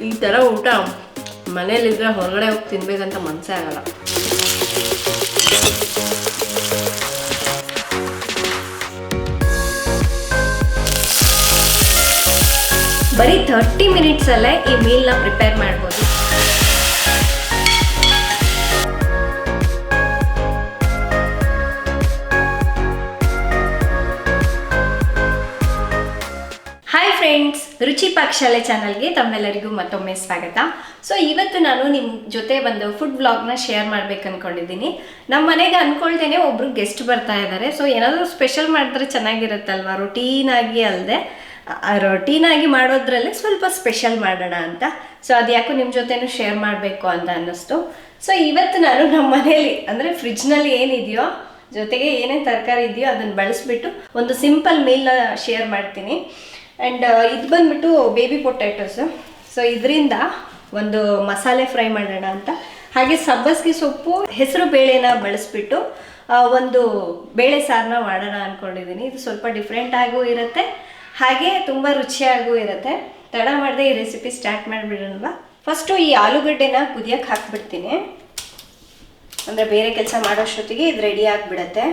ಈ ಥರ ಊಟ ಮನೇಲಿದ್ರೆ ಹೊರಗಡೆ ಹೋಗಿ ತಿನ್ಬೇಕಂತ ಮನಸ್ಸೇ ಆಗಲ್ಲ. ಬರೀ 30 ಮಿನಿಟ್ಸಲ್ಲೇ ಈ ಮೀಲ್ನ ಪ್ರಿಪೇರ್ ಮಾಡ್ಬೋದು. ಹಾಯ್ ಫ್ರೆಂಡ್ಸ್, ರುಚಿ ಪಾಕಶಾಲೆ ಚಾನಲ್ಗೆ ತಮ್ಮೆಲ್ಲರಿಗೂ ಮತ್ತೊಮ್ಮೆ ಸ್ವಾಗತ. ಸೊ ಇವತ್ತು ನಾನು ನಿಮ್ಮ ಜೊತೆ ಒಂದು ಫುಡ್ ವ್ಲಾಗ್ನ ಶೇರ್ ಮಾಡ್ಬೇಕು ಅಂದ್ಕೊಂಡಿದ್ದೀನಿ. ನಮ್ಮ ಮನೆಗೆ ಅಂದ್ಕೊಳ್ತೇನೆ ಒಬ್ರು ಗೆಸ್ಟ್ ಬರ್ತಾ ಇದ್ದಾರೆ. ಸೊ ಏನಾದರೂ ಸ್ಪೆಷಲ್ ಮಾಡಿದ್ರೆ ಚೆನ್ನಾಗಿರುತ್ತಲ್ವ, ರೊಟೀನಾಗಿ ಮಾಡೋದ್ರಲ್ಲಿ ಸ್ವಲ್ಪ ಸ್ಪೆಷಲ್ ಮಾಡೋಣ ಅಂತ. ಸೊ ಅದು ಯಾಕೋ ನಿಮ್ಮ ಜೊತೆನೂ ಶೇರ್ ಮಾಡಬೇಕು ಅಂತ ಅನ್ನಿಸ್ತು. ಸೊ ಇವತ್ತು ನಾನು ನಮ್ಮ ಮನೇಲಿ ಅಂದರೆ ಫ್ರಿಜ್ನಲ್ಲಿ ಏನಿದೆಯೋ ಜೊತೆಗೆ ಏನೇನು ತರಕಾರಿ ಇದೆಯೋ ಅದನ್ನು ಬಳಸಿಬಿಟ್ಟು ಒಂದು ಸಿಂಪಲ್ ಮೀಲ್ನ ಶೇರ್ ಮಾಡ್ತೀನಿ. ಆ್ಯಂಡ್ ಇದು ಬಂದ್ಬಿಟ್ಟು ಬೇಬಿ ಪೊಟ್ಯಾಟೋಸು. ಸೊ ಇದರಿಂದ ಒಂದು ಮಸಾಲೆ ಫ್ರೈ ಮಾಡೋಣ ಅಂತ. ಹಾಗೆ ಸಬ್ಬಸಿಗೆ ಸೊಪ್ಪು, ಹೆಸರು ಬೇಳೆನ ಬಳಸಿಬಿಟ್ಟು ಒಂದು ಬೇಳೆ ಸಾರನ್ನ ಮಾಡೋಣ ಅಂದ್ಕೊಂಡಿದ್ದೀನಿ. ಇದು ಸ್ವಲ್ಪ ಡಿಫ್ರೆಂಟ್ ಆಗೂ ಇರುತ್ತೆ, ಹಾಗೆ ತುಂಬ ರುಚಿಯಾಗೂ ಇರುತ್ತೆ. ತಡ ಮಾಡದೆ ಈ ರೆಸಿಪಿ ಸ್ಟಾರ್ಟ್ ಮಾಡಿಬಿಡೋಣವಾ. ಫಸ್ಟು ಈ ಆಲೂಗಡ್ಡೆನ ಕುದಿಯೋಕ್ಕೆ ಹಾಕ್ಬಿಡ್ತೀನಿ. ಅಂದರೆ ಬೇರೆ ಕೆಲಸ ಮಾಡೋಷ್ಟೊತ್ತಿಗೆ ಇದು ರೆಡಿ ಆಗಿಬಿಡತ್ತೆ.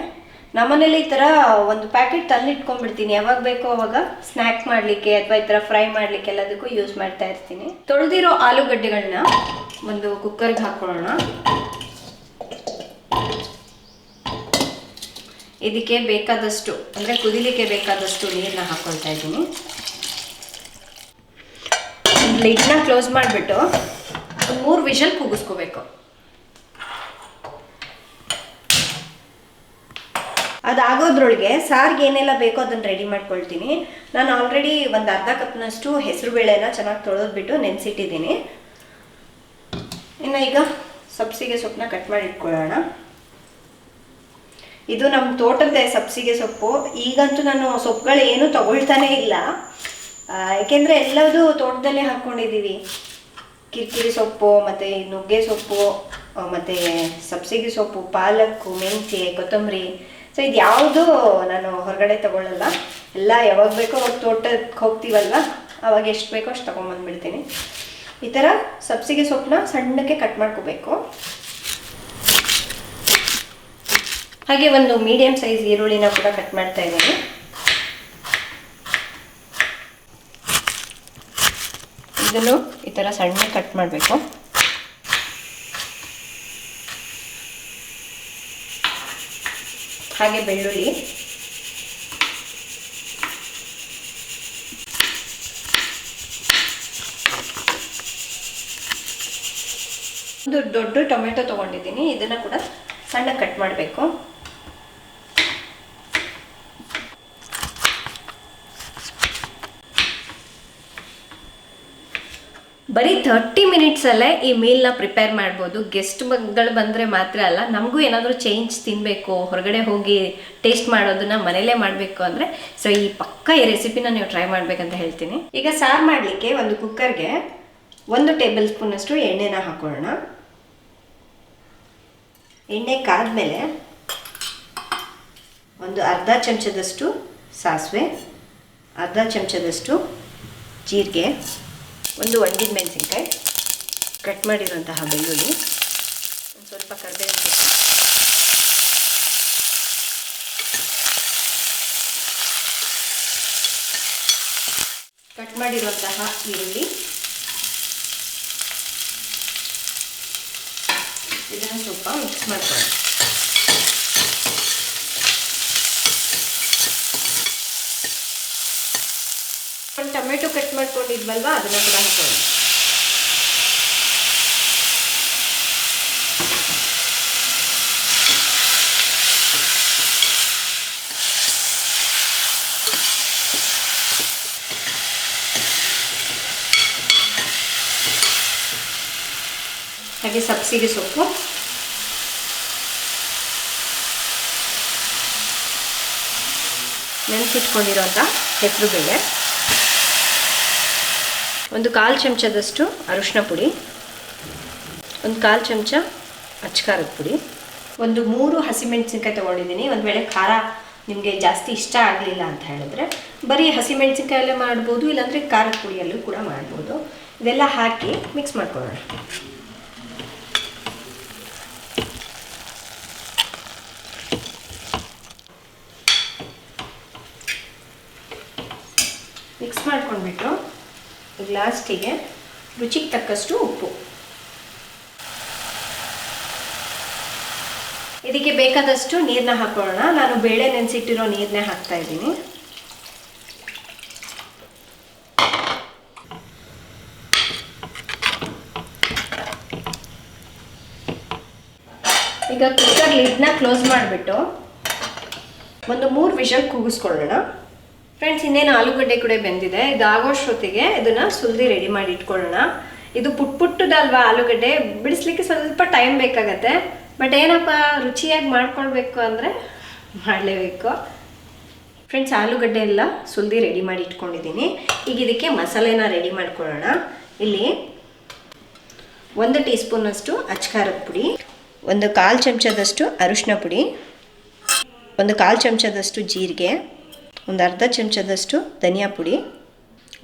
ನಮ್ಮನೇಲಿ ಈ ಥರ ಒಂದು ಪ್ಯಾಕೆಟ್ ತಂದು ಇಟ್ಕೊಂಡ್ಬಿಡ್ತೀನಿ. ಯಾವಾಗ ಬೇಕೋ ಅವಾಗ ಸ್ನ್ಯಾಕ್ ಮಾಡಲಿಕ್ಕೆ ಅಥವಾ ಈ ಥರ ಫ್ರೈ ಮಾಡಲಿಕ್ಕೆ ಎಲ್ಲದಕ್ಕೂ ಯೂಸ್ ಮಾಡ್ತಾ ಇರ್ತೀನಿ. ತೊಳೆದಿರೋ ಆಲೂಗಡ್ಡೆಗಳನ್ನ ಒಂದು ಕುಕ್ಕರ್ಗೆ ಹಾಕೊಳ್ಳೋಣ. ಇದಕ್ಕೆ ಬೇಕಾದಷ್ಟು ಅಂದರೆ ಕುದಿಲಿಕ್ಕೆ ಬೇಕಾದಷ್ಟು ನೀರನ್ನ ಹಾಕ್ಕೊಳ್ತಾ ಇದ್ದೀನಿ. ಲಿಡ್ನ ಕ್ಲೋಸ್ ಮಾಡಿಬಿಟ್ಟು ಒಂದು 3 ವಿಷಲ್ ಕೂಗಿಸ್ಕೋಬೇಕು. ಅದಾಗೋದ್ರೊಳಗೆ ಸಾರಿಗೆ ಏನೆಲ್ಲ ಬೇಕೋ ಅದನ್ನು ರೆಡಿ ಮಾಡ್ಕೊಳ್ತೀನಿ. ನಾನು ಆಲ್ರೆಡಿ ಒಂದು ಅರ್ಧ ಕಪ್ನಷ್ಟು ಹೆಸರು ಬೇಳೆನ ಚೆನ್ನಾಗಿ ತೊಳೆದ್ಬಿಟ್ಟು ನೆನೆಸಿಟ್ಟಿದ್ದೀನಿ. ಇನ್ನು ಈಗ ಸಬ್ಸಿಗೆ ಸೊಪ್ಪನ್ನ ಕಟ್ ಮಾಡಿ ಇಟ್ಕೊಳ್ಳೋಣ. ಇದು ನಮ್ಮ ತೋಟದ ಸಬ್ಸಿಗೆ ಸೊಪ್ಪು. ಈಗಂತೂ ನಾನು ಸೊಪ್ಪುಗಳು ಏನೂ ತಗೊಳ್ತಾನೇ ಇಲ್ಲ, ಯಾಕೆಂದರೆ ಎಲ್ಲದೂ ತೋಟದಲ್ಲೇ ಹಾಕ್ಕೊಂಡಿದ್ದೀವಿ. ಕಿರಿಕಿರಿ ಸೊಪ್ಪು ಮತ್ತು ನುಗ್ಗೆ ಸೊಪ್ಪು ಮತ್ತು ಸಬ್ಸಿಗೆ ಸೊಪ್ಪು, ಪಾಲಕ್ಕು, ಮೆಂತ್ಯ, ಕೊತ್ತಂಬರಿ. ಸೊ ಇದು ಯಾವುದು ನಾನು ಹೊರಗಡೆ ತೊಗೊಳ್ಳಲ್ಲ. ಎಲ್ಲ ಯಾವಾಗ ಬೇಕೋ ಅವಾಗ ತೋಟಕ್ಕೆ ಹೋಗ್ತೀವಲ್ವ, ಅವಾಗ ಎಷ್ಟು ಬೇಕೋ ಅಷ್ಟು ತೊಗೊಂಬಂದ್ಬಿಡ್ತೀನಿ. ಈ ಥರ ಸಬ್ಸಿಗೆ ಸೊಪ್ಪನ್ನ ಸಣ್ಣಕ್ಕೆ ಕಟ್ ಮಾಡ್ಕೋಬೇಕು. ಹಾಗೆ ಒಂದು ಮೀಡಿಯಮ್ ಸೈಜ್ ಈರುಳ್ಳಿನ ಕೂಡ ಕಟ್ ಮಾಡ್ತಾ ಇದ್ದೀನಿ. ಇದನ್ನು ಈ ಥರ ಸಣ್ಣ ಕಟ್ ಮಾಡಬೇಕು. ಹಾಗೆ ಬೆಳ್ಳುಳ್ಳಿ, ಒಂದು ದೊಡ್ಡ ಟೊಮೆಟೊ ತೊಗೊಂಡಿದ್ದೀನಿ. ಇದನ್ನು ಕೂಡ ಸಣ್ಣ ಕಟ್ ಮಾಡಬೇಕು. ಬರೀ 30 ಮಿನಿಟ್ಸಲ್ಲೇ ಈ ಮೀಲ್ನ ಪ್ರಿಪೇರ್ ಮಾಡ್ಬೋದು. ಗೆಸ್ಟ್ಗಳು ಬಂದರೆ ಮಾತ್ರ ಅಲ್ಲ, ನಮಗೂ ಏನಾದರೂ ಚೇಂಜ್ ತಿನ್ನಬೇಕು, ಹೊರಗಡೆ ಹೋಗಿ ಟೇಸ್ಟ್ ಮಾಡೋದನ್ನ ಮನೇಲೇ ಮಾಡಬೇಕು ಅಂದರೆ ಸೊ ಈ ರೆಸಿಪಿನ ನೀವು ಟ್ರೈ ಮಾಡಬೇಕಂತ ಹೇಳ್ತೀನಿ. ಈಗ ಸಾರು ಮಾಡಲಿಕ್ಕೆ ಒಂದು ಕುಕ್ಕರ್ಗೆ 1 ಟೇಬಲ್ ಸ್ಪೂನಷ್ಟು ಎಣ್ಣೆನ ಹಾಕೊಳ್ಳೋಣ. ಎಣ್ಣೆ ಕಾದ್ಮೇಲೆ ಒಂದು ಅರ್ಧ ಚಮಚದಷ್ಟು ಸಾಸಿವೆ, ಅರ್ಧ ಚಮಚದಷ್ಟು ಜೀರಿಗೆ, ಒಂದು ಒಣಗಿದ ಮೆಣಸಿನ್ಕಾಯಿ, ಕಟ್ ಮಾಡಿರುವಂತಹ ಬೆಳ್ಳುಳ್ಳಿ, ಒಂದು ಸ್ವಲ್ಪ ಕರಿಬೇವಿನ ಸೊಪ್ಪು, ಕಟ್ ಮಾಡಿರುವಂತಹ ಈರುಳ್ಳಿ, ಇದನ್ನು ಸ್ವಲ್ಪ ಮಿಕ್ಸ್ ಮಾಡ್ಕೊಳ್ಳೋಣ. ಒಂದು ಟೊಮೆಟೊ ಕಟ್ ಮಾಡ್ಕೊಂಡಿದ್ವಲ್ವ ಅದನ್ನು ಕೂಡ ಹಾಕೋಣ. ಹಾಗೆ ಸಬ್ಸಿಗೆ ಸೊಪ್ಪು, ನೆನೆಸಿಟ್ಕೊಂಡಿರೋಂಥ ಹೆಸರು ಬೇಳೆ, ಒಂದು 1/4 ಚಮಚದಷ್ಟು ಅರಿಶಿನ ಪುಡಿ, ಒಂದು 1/4 ಚಮಚ ಅಚ್ಚಕಾರದ ಪುಡಿ, ಒಂದು 3 ಹಸಿಮೆಣಸಿನ್ಕಾಯಿ ತೊಗೊಂಡಿದ್ದೀನಿ. ಒಂದು ವೇಳೆ ಖಾರ ನಿಮಗೆ ಜಾಸ್ತಿ ಇಷ್ಟ ಆಗಲಿಲ್ಲ ಅಂತ ಹೇಳಿದ್ರೆ ಬರೀ ಹಸಿಮೆಣಸಿನ್ಕಾಯಲ್ಲೇ ಮಾಡ್ಬೋದು, ಇಲ್ಲಾಂದರೆ ಖಾರದ ಪುಡಿಯಲ್ಲೂ ಕೂಡ ಮಾಡ್ಬೋದು. ಇದೆಲ್ಲ ಹಾಕಿ ಮಿಕ್ಸ್ ಮಾಡ್ಕೊಳ್ಳೋಣ. ಮಿಕ್ಸ್ ಮಾಡ್ಕೊಂಡ್ಬಿಟ್ಟು ಲಾಸ್ಟಿಗೆ ರುಚಿಗೆ ತಕ್ಕಷ್ಟು ಉಪ್ಪು, ಇದಕ್ಕೆ ಬೇಕಾದಷ್ಟು ನೀರನ್ನ ಹಾಕೊಳ್ಳೋಣ. ನಾನು ಬೇಳೆ ನೆನೆಸಿಟ್ಟಿರೋ ನೀರನ್ನೇ ಹಾಕ್ತಾ ಇದ್ದೀನಿ. ಈಗ ಕುಕ್ಕರ್ ಲಿಡ್ನ ಕ್ಲೋಸ್ ಮಾಡಿಬಿಟ್ಟು ಒಂದು 3 ವಿಷಲ್ ಕೂಗಿಸ್ಕೊಳ್ಳೋಣ. ಫ್ರೆಂಡ್ಸ್, ಇನ್ನೇನು ಆಲೂಗಡ್ಡೆ ಕೂಡ ಬೆಂದಿದೆ. ಇದು ಆಗೋಷ್ಟೊತ್ತಿಗೆ ಇದನ್ನು ಸುಲ್ದಿ ರೆಡಿ ಮಾಡಿ ಇಟ್ಕೊಳ್ಳೋಣ. ಇದು ಪುಟ್ಟದಲ್ವಾ ಆಲೂಗಡ್ಡೆ, ಬಿಡಿಸ್ಲಿಕ್ಕೆ ಸ್ವಲ್ಪ ಟೈಮ್ ಬೇಕಾಗತ್ತೆ. ಬಟ್ ಏನಪ್ಪ, ರುಚಿಯಾಗಿ ಮಾಡ್ಕೊಳ್ಬೇಕು ಅಂದರೆ ಮಾಡಲೇಬೇಕು. ಫ್ರೆಂಡ್ಸ್, ಆಲೂಗಡ್ಡೆ ಎಲ್ಲ ಸುಲ್ದಿ ರೆಡಿ ಮಾಡಿ ಇಟ್ಕೊಂಡಿದ್ದೀನಿ. ಈಗ ಇದಕ್ಕೆ ಮಸಾಲೆನ ರೆಡಿ ಮಾಡ್ಕೊಳ್ಳೋಣ. ಇಲ್ಲಿ 1 ಟೀ ಸ್ಪೂನಷ್ಟು ಅಚ್ಕಾರದ ಪುಡಿ, 1/4 ಚಮಚದಷ್ಟು ಅರಿಶಿನ ಪುಡಿ, 1/4 ಚಮಚದಷ್ಟು ಜೀರಿಗೆ, 1/2 ಚಮಚದಷ್ಟು ಧನಿಯಾ ಪುಡಿ,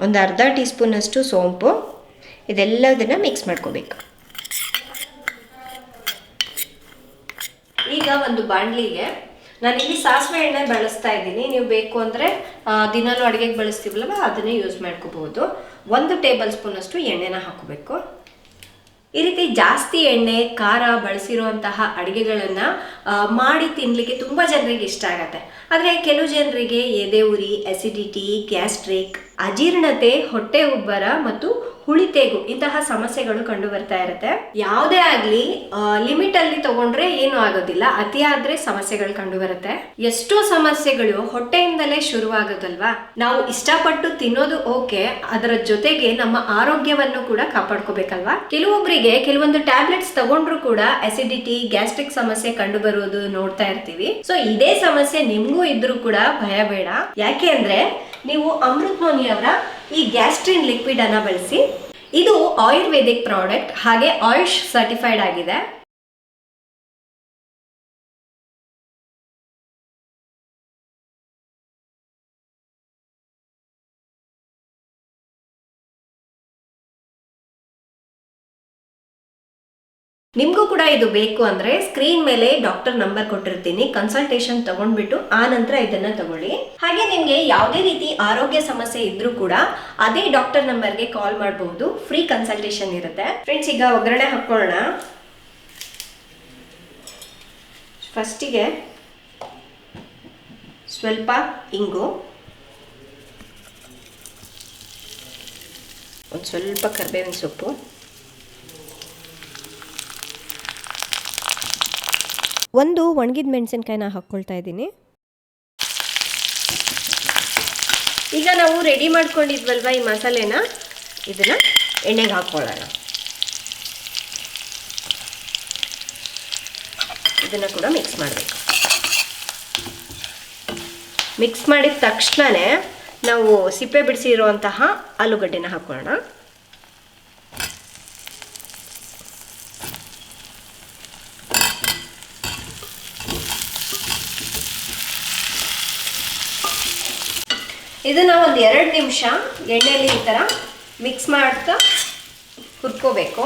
1/2 ಟೀ ಸ್ಪೂನಷ್ಟು ಸೋಂಪು. ಇದೆಲ್ಲದನ್ನು ಮಿಕ್ಸ್ ಮಾಡ್ಕೋಬೇಕು. ಈಗ ಒಂದು ಬಾಣಲಿಗೆ ನಾನಿಲ್ಲಿ ಸಾಸಿವೆ ಎಣ್ಣೆ ಬಳಸ್ತಾ ಇದ್ದೀನಿ. ನೀವು ಬೇಕು ಅಂದರೆ ದಿನಾಲೂ ಅಡುಗೆಗೆ ಬಳಸ್ತೀವಲ್ವ ಅದನ್ನೇ ಯೂಸ್ ಮಾಡ್ಕೋಬಹುದು. 1 ಟೇಬಲ್ ಸ್ಪೂನಷ್ಟು ಎಣ್ಣೆನ ಹಾಕೋಬೇಕು. ಈ ರೀತಿ ಜಾಸ್ತಿ ಎಣ್ಣೆ ಖಾರ ಬಳಸಿರುವಂತಹ ಅಡುಗೆಗಳನ್ನು ಮಾಡಿ ತಿನ್ನಲಿಕ್ಕೆ ತುಂಬ ಜನರಿಗೆ ಇಷ್ಟ ಆಗುತ್ತೆ. ಆದರೆ ಕೆಲವು ಜನರಿಗೆ ಎದೆ ಉರಿ, ಅಸಿಡಿಟಿ, ಗ್ಯಾಸ್ಟ್ರಿಕ್, ಅಜೀರ್ಣತೆ, ಹೊಟ್ಟೆ ಉಬ್ಬರ ಮತ್ತು ಹುಳಿತೇಗು ಇಂತಹ ಸಮಸ್ಯೆಗಳು ಕಂಡು ಬರ್ತಾ ಇರುತ್ತೆ. ಯಾವುದೇ ಆಗಲಿ ಲಿಮಿಟಲ್ಲಿ ತಗೊಂಡ್ರೆ ಏನೂ ಆಗೋದಿಲ್ಲ, ಅತಿಯಾದ್ರೆ ಸಮಸ್ಯೆಗಳು ಕಂಡು ಬರುತ್ತೆ. ಎಷ್ಟೋ ಸಮಸ್ಯೆಗಳು ಹೊಟ್ಟೆಯಿಂದಲೇ ಶುರುವಾಗೋದಲ್ವಾ. ನಾವು ಇಷ್ಟಪಟ್ಟು ತಿನ್ನೋದು ಓಕೆ, ಅದರ ಜೊತೆಗೆ ನಮ್ಮ ಆರೋಗ್ಯವನ್ನು ಕೂಡ ಕಾಪಾಡ್ಕೋಬೇಕಲ್ವಾ. ಕೆಲವೊಬ್ಬರಿಗೆ ಕೆಲವೊಂದು ಟ್ಯಾಬ್ಲೆಟ್ಸ್ ತಗೊಂಡ್ರು ಕೂಡ ಅಸಿಡಿಟಿ, ಗ್ಯಾಸ್ಟ್ರಿಕ್ ಸಮಸ್ಯೆ ಕಂಡು ಬರುವುದು ನೋಡ್ತಾ ಇರ್ತೀವಿ. ಸೊ ಇದೇ ಸಮಸ್ಯೆ ನಿಮ್ಗೂ ಇದ್ರೂ ಕೂಡ ಭಯ ಬೇಡ. ಯಾಕೆ ಅಂದ್ರೆ ನೀವು ಅಮೃತ್ ಅವರ ಈ ಗ್ಯಾಸ್ಟ್ರಿನ್ ಲಿಕ್ವಿಡ್ ಅನ್ನ ಬಳಸಿ. ಇದು ಆಯುರ್ವೇದಿಕ್ ಪ್ರಾಡಕ್ಟ್, ಹಾಗೆ ಆಯುಷ್ ಸರ್ಟಿಫೈಡ್ ಆಗಿದೆ. ನಿಮಗೂ ಕೂಡ ಇದು ಬೇಕು ಅಂದರೆ ಸ್ಕ್ರೀನ್ ಮೇಲೆ ಡಾಕ್ಟರ್ ನಂಬರ್ ಕೊಟ್ಟಿರ್ತೀನಿ, ಕನ್ಸಲ್ಟೇಷನ್ ತಗೊಂಡ್ಬಿಟ್ಟು ಆ ನಂತರ ಇದನ್ನ ತಗೊಳ್ಳಿ. ಹಾಗೆ ನಿಮಗೆ ಯಾವುದೇ ರೀತಿ ಆರೋಗ್ಯ ಸಮಸ್ಯೆ ಇದ್ರೂ ಕೂಡ ಅದೇ ಡಾಕ್ಟರ್ ನಂಬರ್ಗೆ ಕಾಲ್ ಮಾಡಬಹುದು, ಫ್ರೀ ಕನ್ಸಲ್ಟೇಷನ್ ಇರುತ್ತೆ. ಫ್ರೆಂಡ್ಸ್, ಈಗ ಒಗ್ಗರಣೆ ಹಾಕೊಳ್ಳೋಣ. ಫಸ್ಟಿಗೆ ಸ್ವಲ್ಪ ಇಂಗು, ಒಂದು ಸ್ವಲ್ಪ ಕರಿಬೇವಿನ ಸೊಪ್ಪು, ಒಂದು ಒಣಗಿದ ಮೆಣಸಿನ್ಕಾಯಿನ ಹಾಕ್ಕೊಳ್ತಾ ಇದ್ದೀನಿ. ಈಗ ನಾವು ರೆಡಿ ಮಾಡ್ಕೊಂಡಿದ್ವಲ್ವ ಈ ಮಸಾಲೆನ, ಇದನ್ನ ಎಣ್ಣೆಗೆ ಹಾಕ್ಕೊಳ್ಳೋಣ. ಇದನ್ನು ಕೂಡ ಮಿಕ್ಸ್ ಮಾಡಬೇಕು. ಮಿಕ್ಸ್ ಮಾಡಿದ ತಕ್ಷಣವೇ ನಾವು ಸಿಪ್ಪೆ ಬಿಡಿಸಿರುವಂತಹ ಆಲೂಗಡ್ಡೆನ ಹಾಕ್ಕೊಳ್ಳೋಣ. ಇದನ್ನ ಒಂದು 2 ನಿಮಿಷ ಎಣ್ಣೆಯಲ್ಲಿ ಈ ಥರ ಮಿಕ್ಸ್ ಮಾಡ್ತಾ ಹುರ್ಕೋಬೇಕು.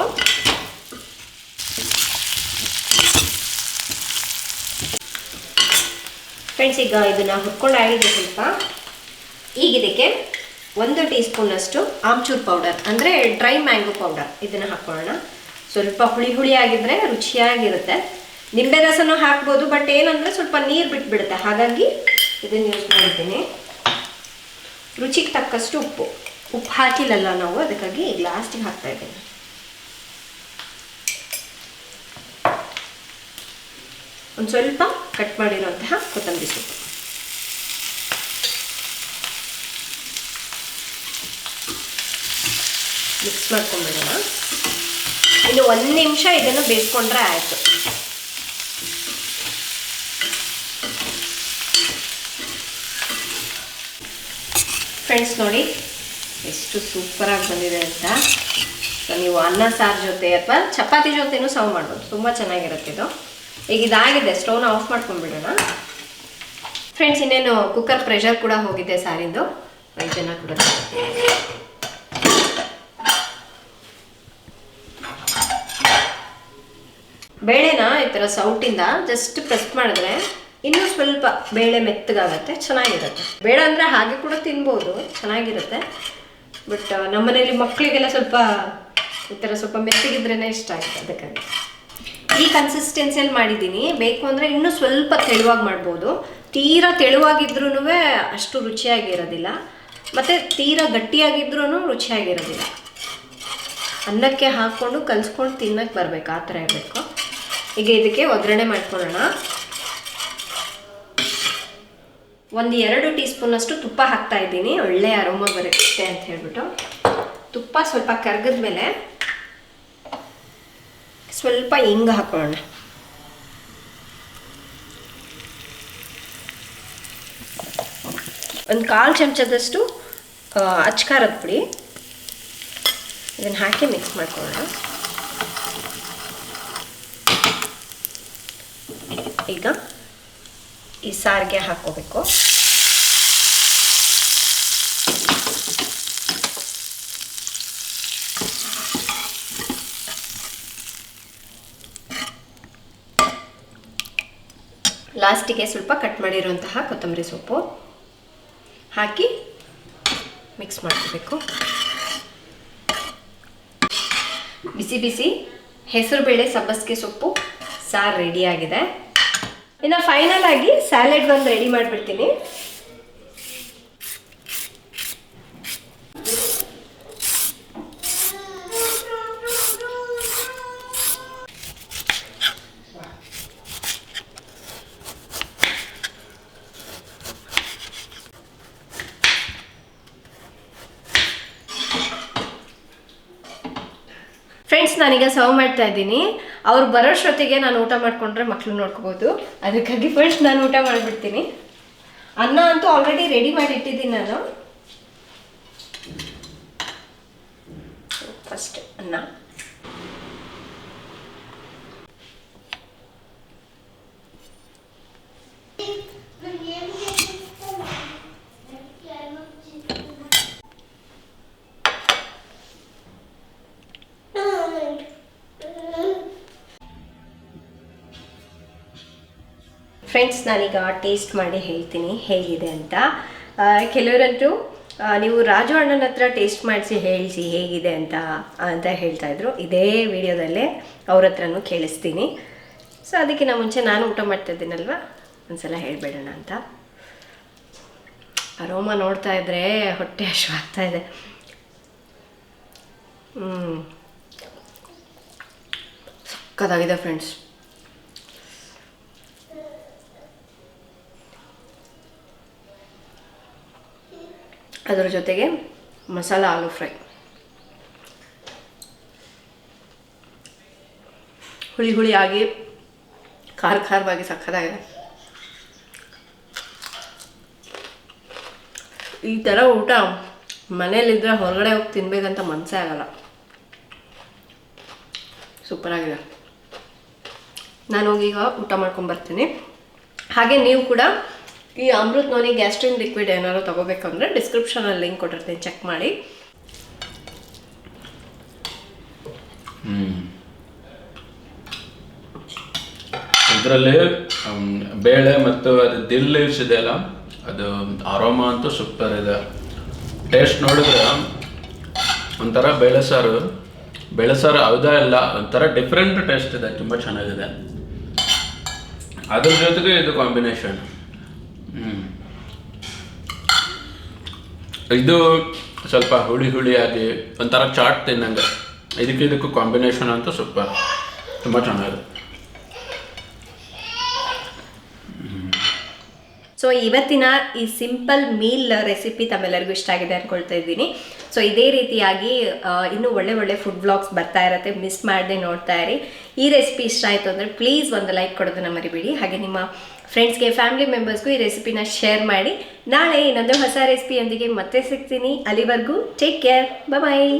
ಫ್ರೆಂಡ್ಸ್, ಈಗ ಇದನ್ನು ಹುರ್ಕೊಂಡಾಗಿದೆ ಸ್ವಲ್ಪ. ಈಗ ಇದಕ್ಕೆ 1 ಟೀ ಸ್ಪೂನಷ್ಟು ಆಮ್ಚೂರ್ ಪೌಡರ್ ಅಂದರೆ ಡ್ರೈ ಮ್ಯಾಂಗೋ ಪೌಡರ್ ಇದನ್ನು ಹಾಕ್ಕೊಳ್ಳೋಣ. ಸ್ವಲ್ಪ ಹುಳಿ ಹುಳಿ ಆಗಿದ್ರೆ ರುಚಿಯಾಗಿರುತ್ತೆ. ನಿಂಬೆ ರಸನೂ ಹಾಕ್ಬೋದು, ಬಟ್ ಏನಂದರೆ ಸ್ವಲ್ಪ ನೀರು ಬಿಟ್ಬಿಡುತ್ತೆ, ಹಾಗಾಗಿ ಇದನ್ನು ಯೂಸ್ ಮಾಡಿದ್ದೀನಿ. ರುಚಿಗೆ ತಕ್ಕಷ್ಟು ಉಪ್ಪು ಹಾಕಿಲ್ಲಲ್ಲ ನಾವು, ಅದಕ್ಕಾಗಿ ಈಗ ಲಾಸ್ಟಿಗೆ ಹಾಕ್ತಾ ಇದ್ದೀನಿ. ಒಂದು ಸ್ವಲ್ಪ ಕಟ್ ಮಾಡಿರುವಂತಹ ಕೊತ್ತಂಬರಿ ಸೊಪ್ಪು. ಮಿಕ್ಸ್ ಮಾಡ್ಕೊಂಡ್ಬಿಡೋಣ. ಇನ್ನು 1 ನಿಮಿಷ ಇದನ್ನು ಬೇಯಿಸ್ಕೊಂಡ್ರೆ ಆಯಿತು. ಫ್ರೆಂಡ್ಸ್, ನೋಡಿ ಎಷ್ಟು ಸೂಪರಾಗಿ ಬಂದಿದೆ ಅಂತ. ಸೊ ನೀವು ಅನ್ನ ಸಾರು ಜೊತೆ ಅಥವಾ ಚಪಾತಿ ಜೊತೆನೂ ಸರ್ವ್ ಮಾಡ್ಬೋದು, ತುಂಬ ಚೆನ್ನಾಗಿರುತ್ತೆ ಇದು. ಈಗ ಇದಾಗಿದೆ, ಸ್ಟವ್ನ ಆಫ್ ಮಾಡ್ಕೊಂಡ್ಬಿಡೋಣ. ಫ್ರೆಂಡ್ಸ್, ಇನ್ನೇನು ಕುಕ್ಕರ್ ಪ್ರೆಷರ್ ಕೂಡ ಹೋಗಿದೆ ಸಾರಿಂದು. ಇದನ್ನು ಕೂಡ ಬೇಳೆನ ಈ ಥರ ಸೌಟಿಂದ ಜಸ್ಟ್ ಪ್ರೆಸ್ ಮಾಡಿದ್ರೆ ಇನ್ನೂ ಸ್ವಲ್ಪ ಬೇಳೆ ಮೆತ್ತಗಾಗತ್ತೆ, ಚೆನ್ನಾಗಿರುತ್ತೆ. ಬೇಡ ಅಂದರೆ ಹಾಗೆ ಕೂಡ ತಿನ್ಬೋದು, ಚೆನ್ನಾಗಿರುತ್ತೆ. ಬಟ್ ನಮ್ಮನೇಲಿ ಮಕ್ಕಳಿಗೆಲ್ಲ ಸ್ವಲ್ಪ ಈ ಥರ ಸ್ವಲ್ಪ ಮೆತ್ತಗಿದ್ರೇ ಇಷ್ಟ ಆಗುತ್ತೆ, ಅದಕ್ಕಾಗಿ ಈ ಕನ್ಸಿಸ್ಟೆನ್ಸಿಯಲ್ಲಿ ಮಾಡಿದ್ದೀನಿ. ಬೇಕು ಅಂದರೆ ಇನ್ನೂ ಸ್ವಲ್ಪ ತೆಳುವಾಗಿ ಮಾಡ್ಬೋದು. ತೀರಾ ತೆಳುವಾಗಿದ್ರೂ ಅಷ್ಟು ರುಚಿಯಾಗಿರೋದಿಲ್ಲ, ಮತ್ತು ತೀರಾ ಗಟ್ಟಿಯಾಗಿದ್ರೂ ರುಚಿಯಾಗಿರೋದಿಲ್ಲ. ಅನ್ನಕ್ಕೆ ಹಾಕ್ಕೊಂಡು ಕಲಿಸ್ಕೊಂಡು ತಿನ್ನಕ್ಕೆ ಬರಬೇಕು, ಆ ಥರ ಇರಬೇಕು. ಈಗ ಇದಕ್ಕೆ ಒಗ್ಗರಣೆ ಮಾಡ್ಕೊಳ್ಳೋಣ. 1-2 ಟೀ ಸ್ಪೂನಷ್ಟು ತುಪ್ಪ ಹಾಕ್ತಾ ಇದ್ದೀನಿ, ಒಳ್ಳೆ ಅರೋಮಾ ಬರುತ್ತೆ ಅಂತ ಹೇಳ್ಬಿಟ್ಟು. ತುಪ್ಪ ಸ್ವಲ್ಪ ಕರಗಿದ್ಮೇಲೆ ಸ್ವಲ್ಪ ಹಿಂಗೆ ಹಾಕೊಳ್ಳೋಣ. ಒಂದು 1/4 ಚಮಚದಷ್ಟು ಅಚ್ಕಾರದ ಪುಡಿ, ಇದನ್ನು ಹಾಕಿ ಮಿಕ್ಸ್ ಮಾಡ್ಕೊಳ್ಳೋಣ. ಈಗ ಈ ಸಾರಿಗೆ ಹಾಕ್ಕೋಬೇಕು. ಲಾಸ್ಟಿಗೆ ಸ್ವಲ್ಪ ಕಟ್ ಮಾಡಿರುವಂತಹ ಕೊತ್ತಂಬರಿ ಸೊಪ್ಪು ಹಾಕಿ ಮಿಕ್ಸ್ ಮಾಡ್ಕೋಬೇಕು. ಬಿಸಿ ಬಿಸಿ ಹೆಸರುಬೇಳೆ ಸಬ್ಬಸಿಗೆ ಸೊಪ್ಪು ಸಾರು ರೆಡಿಯಾಗಿದೆ. ಇನ್ನು ಫೈನಲ್ ಆಗಿ ಸ್ಯಾಲೆಡ್ ಒಂದು ರೆಡಿ ಮಾಡಿಬಿಡ್ತೀನಿ. ಫ್ರೆಂಡ್ಸ್, ನಾನೀಗ ಸರ್ವ್ ಮಾಡ್ತಾ ಇದ್ದೀನಿ. ಅವ್ರು ಬರೋಷ್ಟೊತ್ತಿಗೆ ನಾನು ಊಟ ಮಾಡಿಕೊಂಡ್ರೆ ಮಕ್ಕಳು ನೋಡ್ಕೋಬೋದು, ಅದಕ್ಕಾಗಿ ಫಸ್ಟ್ ನಾನು ಊಟ ಮಾಡಿಬಿಡ್ತೀನಿ. ಅನ್ನ ಅಂತೂ ಆಲ್ರೆಡಿ ರೆಡಿ ಮಾಡಿ ಇಟ್ಟಿದ್ದೀನಿ ನಾನು. ಫಸ್ಟ್ ಅನ್ನ, ಫ್ರೆಂಡ್ಸ್, ನಾನೀಗ ಟೇಸ್ಟ್ ಮಾಡಿ ಹೇಳ್ತೀನಿ ಹೇಗಿದೆ ಅಂತ. ಕೆಲವರಂತೂ ನೀವು ರಾಜು ಅಣ್ಣನ ಹತ್ರ ಟೇಸ್ಟ್ ಮಾಡಿಸಿ ಹೇಳಿಸಿ ಹೇಗಿದೆ ಅಂತ ಹೇಳ್ತಾಯಿದ್ರು. ಇದೇ ವಿಡಿಯೋದಲ್ಲೇ ಅವ್ರ ಹತ್ರನೂ ಕೇಳಿಸ್ತೀನಿ. ಸೊ ಅದಕ್ಕಿಂತ ಮುಂಚೆ ನಾನು ಊಟ ಮಾಡ್ತಾಯಿದ್ದೀನಲ್ವ, ಒಂದ್ಸಲ ಹೇಳಿಬಿಡೋಣ ಅಂತ. ಅರೋಮಾ ನೋಡ್ತಾ ಇದ್ರೆ ಹೊಟ್ಟೆ ಹಸಿವಾಗ್ತಾ ಇದೆ. ಸಕ್ಕತ್ತಾಗಿದೆ ಫ್ರೆಂಡ್ಸ್. ಅದರ ಜೊತೆಗೆ ಮಸಾಲ ಆಲೂ ಫ್ರೈ, ಹುಳಿ ಹುಳಿಯಾಗಿ ಖಾರವಾಗಿ ಸಕ್ಕತ್ತಾಗಿದೆ. ಈ ಥರ ಊಟ ಮನೇಲಿದ್ದರೆ ಹೊರಗಡೆ ಹೋಗಿ ತಿನ್ಬೇಕಂತ ಮನಸ್ಸೇ ಆಗಲ್ಲ. ಸೂಪರಾಗಿದೆ. ನಾನು ಹೋಗೀಗ ಊಟ ಮಾಡ್ಕೊಂಬರ್ತೀನಿ. ಹಾಗೆ ನೀವು ಕೂಡ ಈ ಅಮೃತ್ ನೋನಿ ಗ್ಯಾಸ್ಟ್ರಿನ್ ಲಿಕ್ವಿಡ್ ಏನಾದ್ರು ತೊಗೋಬೇಕಂದ್ರೆ ಡಿಸ್ಕ್ರಿಪ್ಷನಲ್ಲಿ ಲಿಂಕ್ ಕೊಟ್ಟಿರ್ತೀನಿ, ಚೆಕ್ ಮಾಡಿ. ಇದರಲ್ಲಿ ಬೇಳೆ ಮತ್ತು ಅದು ದಿಲ್ ಲೀವ್ಸ್ ಇದೆಯಲ್ಲ, ಅದು ಅರೋಮಾ ಅಂತೂ ಸೂಪರ್ ಇದೆ. ಟೇಸ್ಟ್ ನೋಡಿದ್ರೆ ಒಂಥರ ಬೇಳೆ ಸಾರು ಯಾವುದೇ ಇಲ್ಲ, ಒಂಥರ ಡಿಫ್ರೆಂಟ್ ಟೇಸ್ಟ್ ಇದೆ, ತುಂಬ ಚೆನ್ನಾಗಿದೆ. ಅದ್ರ ಜೊತೆಗೆ ಇದು ಕಾಂಬಿನೇಷನ್. ಇದು ಸ್ವಲ್ಪ ಹುಳಿಯಾಗಿ ಒಂಥರ ಚಾಟ್ ತಿನ್ನಂಗೆ, ಇದಕ್ಕೂ ಕಾಂಬಿನೇಷನ್ ಅಂತೂ ಸೂಪರ್, ತುಂಬ ಚೆನ್ನಾಗಿದೆ. ಸೊ ಇವತ್ತಿನ ಈ ಸಿಂಪಲ್ ಮೀಲ್ ರೆಸಿಪಿ ತಮ್ಮೆಲ್ಲರಿಗೂ ಇಷ್ಟ ಆಗಿದೆ ಅಂದ್ಕೊಳ್ತಾ ಇದ್ದೀನಿ. ಸೊ ಇದೇ ರೀತಿಯಾಗಿ ಇನ್ನೂ ಒಳ್ಳೆ ಫುಡ್ ವ್ಲಾಗ್ಸ್ ಬರ್ತಾ ಇರುತ್ತೆ, ಮಿಸ್ ಮಾಡದೆ ನೋಡ್ತಾ ಇರಿ. ಈ ರೆಸಿಪಿ ಇಷ್ಟ ಆಯಿತು ಅಂದರೆ ಪ್ಲೀಸ್ ಒಂದು ಲೈಕ್ ಕೊಡೋದನ್ನ ಮರಿಬೇಡಿ. ಹಾಗೆ ನಿಮ್ಮ ಫ್ರೆಂಡ್ಸ್ಗೆ, ಫ್ಯಾಮಿಲಿ ಮೆಂಬರ್ಸ್ಗೂ ಈ ರೆಸಿಪಿನ ಶೇರ್ ಮಾಡಿ. ನಾಳೆ ಇನ್ನೊಂದು ಹೊಸ ರೆಸಿಪಿಯೊಂದಿಗೆ ಮತ್ತೆ ಸಿಗ್ತೀನಿ. ಅಲ್ಲಿವರೆಗೂ ಟೇಕ್ ಕೇರ್, ಬಾಯ್.